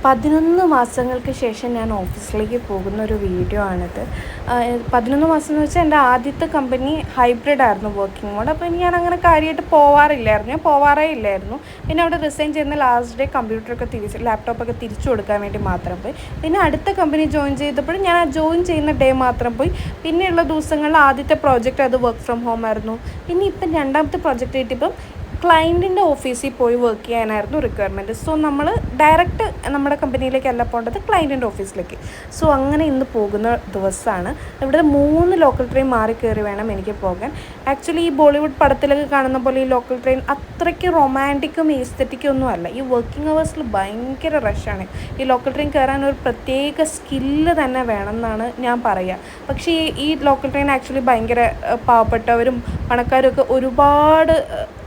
11 മാസങ്ങൾക്ക് ശേഷം ഞാൻ ഓഫീസിലേക്ക് പോകുന്ന ഒരു വീഡിയോ ആണിത്. 11 മാസം എന്ന് വെച്ചാൽ എൻ്റെ ആദ്യത്തെ കമ്പനി ഹൈബ്രിഡ് ആയിരുന്നു വർക്കിംഗ് മോഡ്. അപ്പോൾ ഞാൻ അങ്ങനെ കാര്യമായിട്ട് ഞാൻ പോവാറേ ഇല്ലായിരുന്നു. പിന്നെ അവിടെ റിസൈൻ ചെയ്യുന്ന ലാസ്റ്റ് ഡേ ലാപ്ടോപ്പൊക്കെ തിരിച്ചു കൊടുക്കാൻ വേണ്ടി മാത്രം പോയി. പിന്നെ അടുത്ത കമ്പനി ജോയിൻ ചെയ്തപ്പോൾ ഞാൻ ആ ജോയിൻ ചെയ്യുന്ന ഡേ മാത്രം പോയി. പിന്നെയുള്ള ദിവസങ്ങളിൽ ആദ്യത്തെ പ്രോജക്റ്റ് അത് വർക്ക് ഫ്രം ഹോം ആയിരുന്നു. പിന്നെ ഇപ്പം രണ്ടാമത്തെ പ്രോജക്റ്റ് ആയിട്ടിപ്പം ക്ലയൻറ്റിൻ്റെ ഓഫീസിൽ പോയി വർക്ക് ചെയ്യാനായിരുന്നു റിക്വയർമെൻറ്റ്. സോ നമ്മൾ ഡയറക്റ്റ് നമ്മുടെ കമ്പനിയിലേക്കല്ല പോകേണ്ടത്, ക്ലയൻറ്റിൻ്റെ ഓഫീസിലേക്ക്. സോ അങ്ങനെ ഇന്ന് പോകുന്ന ദിവസമാണ്. ഇവിടെ 3 ലോക്കൽ ട്രെയിൻ മാറി കയറി വേണം എനിക്ക് പോകാൻ. ആക്ച്വലി ഈ ബോളിവുഡ് പടത്തിലൊക്കെ കാണുന്ന പോലെ ഈ ലോക്കൽ ട്രെയിൻ അത്രയ്ക്ക് റൊമാൻറ്റിക്കും എസ്തെറ്റിക്കും ഒന്നും അല്ല. ഈ വർക്കിംഗ് അവേഴ്സിൽ ഭയങ്കര റഷാണ്. ഈ ലോക്കൽ ട്രെയിൻ കയറാൻ ഒരു പ്രത്യേക സ്കില്ല് തന്നെ വേണം എന്നാണ് ഞാൻ പറയുക. പക്ഷേ ഈ ലോക്കൽ ട്രെയിൻ ആക്ച്വലി ഭയങ്കര പാവപ്പെട്ടവരും പണക്കാരും ഒക്കെ ഒരുപാട്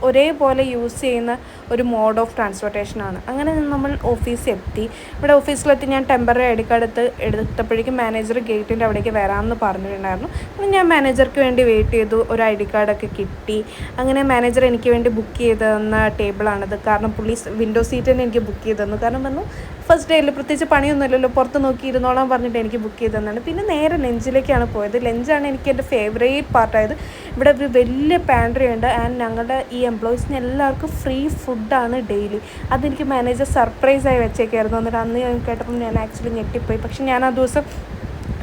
ഒരേപോലെ യൂസ് ചെയ്യുന്ന ഒരു മോഡ് ഓഫ് ട്രാൻസ്പോർട്ടേഷനാണ്. അങ്ങനെ നമ്മൾ ഓഫീസിലെത്തി. ഇവിടെ ഓഫീസിലെത്തി ഞാൻ ടെമ്പററി ഐ ഡി കാർഡ് എടുത്തപ്പോഴേക്കും മാനേജർ ഗേറ്റിൻ്റെ അവിടേക്ക് വരാമെന്ന് പറഞ്ഞിട്ടുണ്ടായിരുന്നു. ഞാൻ മാനേജർക്ക് വേണ്ടി വെയിറ്റ് ചെയ്തു. ഒരു ഐ ഡി കാർഡൊക്കെ കിട്ടി. അങ്ങനെ മാനേജർ എനിക്ക് വേണ്ടി ബുക്ക് ചെയ്ത് തന്ന ടേബിളാണിത്. കാരണം പുള്ളി വിൻഡോ സീറ്റ് തന്നെ എനിക്ക് ബുക്ക് ചെയ്ത് തന്നു. കാരണം പറഞ്ഞു ഫസ്റ്റ് ഡേയിൽ പ്രത്യേകിച്ച് പണിയൊന്നുമില്ലല്ലോ, പുറത്ത് നോക്കി ഇരുന്നോളാൻ പറഞ്ഞിട്ട് എനിക്ക് ബുക്ക് ചെയ്ത് തന്നാണ്. പിന്നെ നേരെ ലഞ്ചിലേക്കാണ് പോയത്. ലഞ്ചാണ് എനിക്ക് എൻ്റെ ഫേവറേറ്റ് പാർട്ടായത്. ഇവിടെ ഒരു വലിയ പാൻട്രി ഉണ്ട് ആൻഡ് ഞങ്ങളുടെ ഈ എംപ്ലോയീസിന് എല്ലാവർക്കും ഫ്രീ ഫുഡാണ് ഡെയിലി. അതെനിക്ക് മാനേജർ സർപ്രൈസായി വെച്ചേക്കായിരുന്നു. എന്നിട്ട് അന്ന് ഞാൻ കേട്ടപ്പോൾ ഞാൻ ആക്ച്വലി ഞെട്ടിപ്പോയി. പക്ഷെ ഞാൻ ആ ദിവസം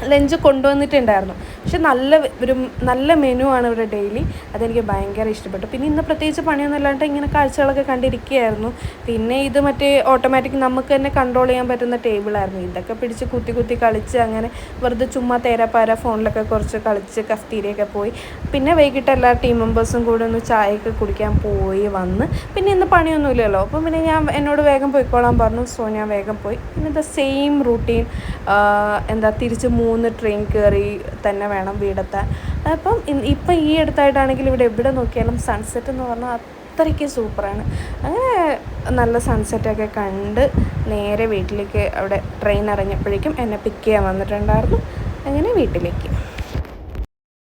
ലഞ്ച് കൊണ്ടുവന്നിട്ടുണ്ടായിരുന്നു. പക്ഷെ നല്ല മെനു ആണ് ഇവിടെ ഡെയിലി. അതെനിക്ക് ഭയങ്കര ഇഷ്ടപ്പെട്ടു. പിന്നെ ഇന്ന് പ്രത്യേകിച്ച് പണിയൊന്നും ഇല്ലാണ്ട് ഇങ്ങനെ കാഴ്ചകളൊക്കെ കണ്ടിരിക്കുകയായിരുന്നു. പിന്നെ ഇത് മറ്റേ ഓട്ടോമാറ്റിക് നമുക്ക് തന്നെ കൺട്രോൾ ചെയ്യാൻ പറ്റുന്ന ടേബിളായിരുന്നു. ഇതൊക്കെ പിടിച്ച് കുത്തി കളിച്ച് അങ്ങനെ വെറുതെ ചുമ്മാ തേരാപ്പാര ഫോണിലൊക്കെ കുറച്ച് കളിച്ച് കഫ്തീരിയൊക്കെ പോയി. പിന്നെ വൈകിട്ട് എല്ലാ ടീം മെമ്പേഴ്സും കൂടെ ഒന്ന് ചായയൊക്കെ കുടിക്കാൻ പോയി വന്ന്. പിന്നെ ഇന്ന് പണിയൊന്നുമില്ലല്ലോ, അപ്പം പിന്നെ എന്നോട് വേഗം പോയിക്കോളാൻ പറഞ്ഞു. സോ ഞാൻ വേഗം പോയി. പിന്നെ ദ സെയിം റൂട്ടീൻ, തിരിച്ച് 3 ട്രെയിൻ കയറി തന്നെ വേണം വീടെത്താൻ. അപ്പം ഇപ്പം ഈ അടുത്തായിട്ടാണെങ്കിൽ ഇവിടെ എവിടെ നോക്കിയാലും സൺസെറ്റ് എന്ന് പറഞ്ഞാൽ അത്രയ്ക്ക് സൂപ്പറാണ്. അങ്ങനെ നല്ല സൺസെറ്റൊക്കെ കണ്ട് നേരെ വീട്ടിലേക്ക് അവിടെ ട്രെയിൻ ഇറങ്ങിയപ്പോഴേക്കും എന്നെ പിക്ക് ചെയ്യാൻ വന്നിട്ടുണ്ടായിരുന്നു. അങ്ങനെ വീട്ടിലേക്ക്